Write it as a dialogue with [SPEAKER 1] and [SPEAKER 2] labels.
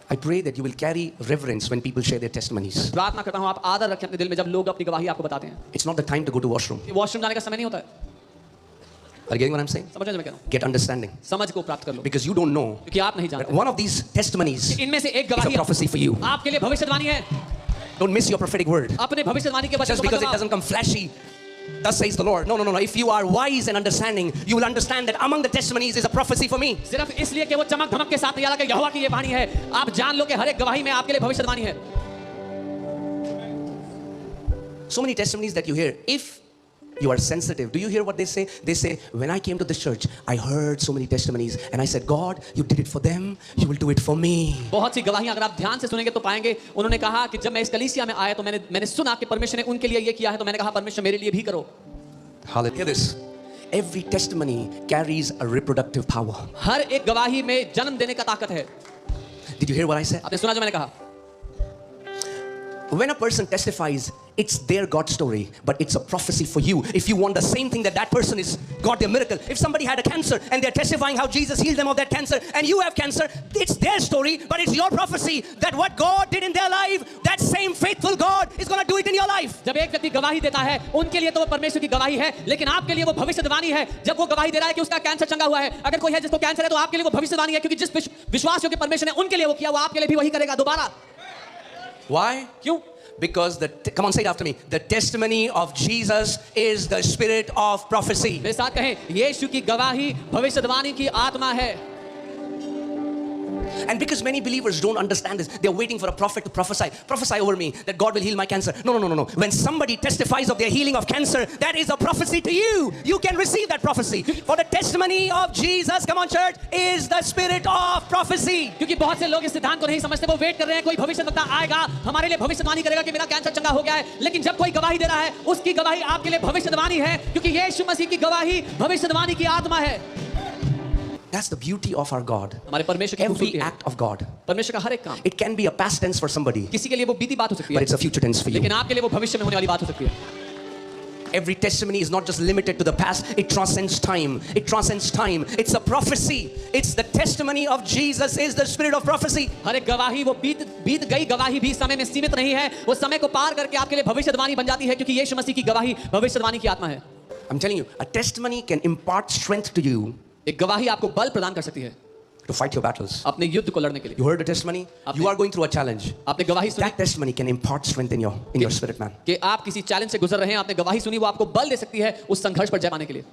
[SPEAKER 1] I pray that you will carry reverence when people share their testimonies.
[SPEAKER 2] प्रार्थना करता हूँ आप आदर रखें अपने दिल में जब लोग अपनी गवाही आपको बताते हैं.
[SPEAKER 1] It's not the time to go to washroom.
[SPEAKER 2] ये वॉशरूम जाने का समय नहीं होता है.
[SPEAKER 1] Are you getting what I'm saying?
[SPEAKER 2] समझ रहे हैं मैं कह रहा हूँ?
[SPEAKER 1] Get understanding.
[SPEAKER 2] समझ को प्राप्त कर लो.
[SPEAKER 1] Because you don't know
[SPEAKER 2] क्योंकि आप नहीं
[SPEAKER 1] that
[SPEAKER 2] जानते.
[SPEAKER 1] one of these testimonies is
[SPEAKER 2] इनमें से एक
[SPEAKER 1] a
[SPEAKER 2] गवाही
[SPEAKER 1] prophecy for you.
[SPEAKER 2] आपके लिए भविष्यवाणी है.
[SPEAKER 1] Don't miss your prophetic word.
[SPEAKER 2] अपने भविष्यवाणी के वचन
[SPEAKER 1] Just
[SPEAKER 2] को मत
[SPEAKER 1] because it
[SPEAKER 2] गवाओ.
[SPEAKER 1] doesn't come flashy, thus says the Lord. No. If you are wise and understanding, you will understand that among the testimonies is a prophecy for me.
[SPEAKER 2] सिर्फ इसलिए कि वो चमक धमक के साथ नहीं आ रहा कि यहोवा की ये वाणी है. आप जान लो कि हर एक गवाही में आपके लिए भविष्यवाणी है.
[SPEAKER 1] So many testimonies that you hear. If you are sensitive, do you hear what they say? They say, when I came to this church, I heard so many testimonies and I said, God, you did it for them, you will do it for me.
[SPEAKER 2] बहुत सी गवाहियां अगर आप ध्यान से सुनेंगे तो पाएंगे उन्होंने कहा कि जब मैं इस कलीसिया में आया तो मैंने सुना कि परमेश्वर ने उनके लिए ये किया है तो मैंने कहा परमेश्वर मेरे लिए भी करो.
[SPEAKER 1] Hallelujah. Hear this. Every testimony carries a reproductive power.
[SPEAKER 2] हर एक गवाही में जन्म देने का ताकत है.
[SPEAKER 1] Did you hear what I said?
[SPEAKER 2] आपने सुना जो मैंने कहा?
[SPEAKER 1] When a person testifies, it's their God story, but it's a prophecy for you. If you want the same thing that person is got their miracle. If somebody had a cancer and they're testifying how Jesus healed them of that cancer and you have cancer, it's their story, but it's your prophecy that what God did in their life, that same faithful God is going to do it in your life.
[SPEAKER 2] जब एक व्यक्ति गवाही देता है उनके लिए तो वो परमेश्वर की गवाही है, लेकिन आपके लिए वो भविष्यवाणी है. जब वो गवाही दे रहा है कि उसका कैंसर चंगा हुआ है, अगर कोई है जिसको कैंसर है तो आपके लिए वो भविष्यवाणी है, क्योंकि जिस विश्वास योग्य परमेश्वर ने उनके लिए वो किया वो आपके लिए भी वही करेगा दोबारा.
[SPEAKER 1] Why?
[SPEAKER 2] क्यों?
[SPEAKER 1] Because come on, say it after me. The testimony of Jesus is the spirit of prophecy.
[SPEAKER 2] मेरे साथ कहें, यीशु की गवाही भविष्यवाणी की आत्मा है.
[SPEAKER 1] And because many believers don't understand this, they're waiting for a prophet to prophesy over me that God will heal my cancer. No. When somebody testifies of their healing of cancer, that is a prophecy to you. You can receive that prophecy. For the testimony of Jesus, come on church, is the spirit of prophecy.
[SPEAKER 2] क्योंकि बहुत से लोग इस सिद्धांत को नहीं समझते, वो वेट कर रहे हैं कोई भविष्यवक्ता आएगा हमारे लिए भविष्यवाणी करेगा कि मेरा कैंसर चंगा हो गया है. लेकिन जब कोई गवाही दे रहा है उसकी गवाही आपके लिए भविष्यवाणी है, क्योंकि यीशु मसीह की गवाही भविष्यवाणी की आत्मा है.
[SPEAKER 1] That's the beauty of our God.
[SPEAKER 2] हमारे परमेश्वर की
[SPEAKER 1] Every
[SPEAKER 2] खूबसूरती है.
[SPEAKER 1] act of God.
[SPEAKER 2] परमेश्वर का हर एक काम.
[SPEAKER 1] It can be a past tense for somebody,
[SPEAKER 2] किसी के लिए वो बीती बात हो सकती
[SPEAKER 1] but
[SPEAKER 2] है,
[SPEAKER 1] it's a future tense for you.
[SPEAKER 2] लेकिन आपके लिए वो भविष्य में होने वाली बात हो सकती है.
[SPEAKER 1] Every testimony is not just limited to the past, it transcends time. It's a prophecy. It's the testimony of Jesus is the spirit of prophecy.
[SPEAKER 2] हर एक गवाही वो बीत गई गवाही भी समय में सीमित नहीं है, वो समय को पार करके आपके लिए भविष्यवाणी बन जाती है, क्योंकि यीशु मसीह की गवाही भविष्यवाणी की आत्मा है.
[SPEAKER 1] I'm telling you, a testimony can impart strength to you
[SPEAKER 2] एक गवाही आपको बल प्रदान कर सकती है
[SPEAKER 1] to fight your battles.
[SPEAKER 2] अपने युद्ध को लड़ने के लिए.
[SPEAKER 1] You heard a testimony? You are going through a challenge.
[SPEAKER 2] आपने गवाही सुनी
[SPEAKER 1] That testimony can impart strength in your spirit, man.
[SPEAKER 2] कि आप किसी चैलेंज से गुजर रहे हैं, आपने गवाही सुनी, वो आपको बल दे सकती है उस संघर्ष पर जय पाने के लिए.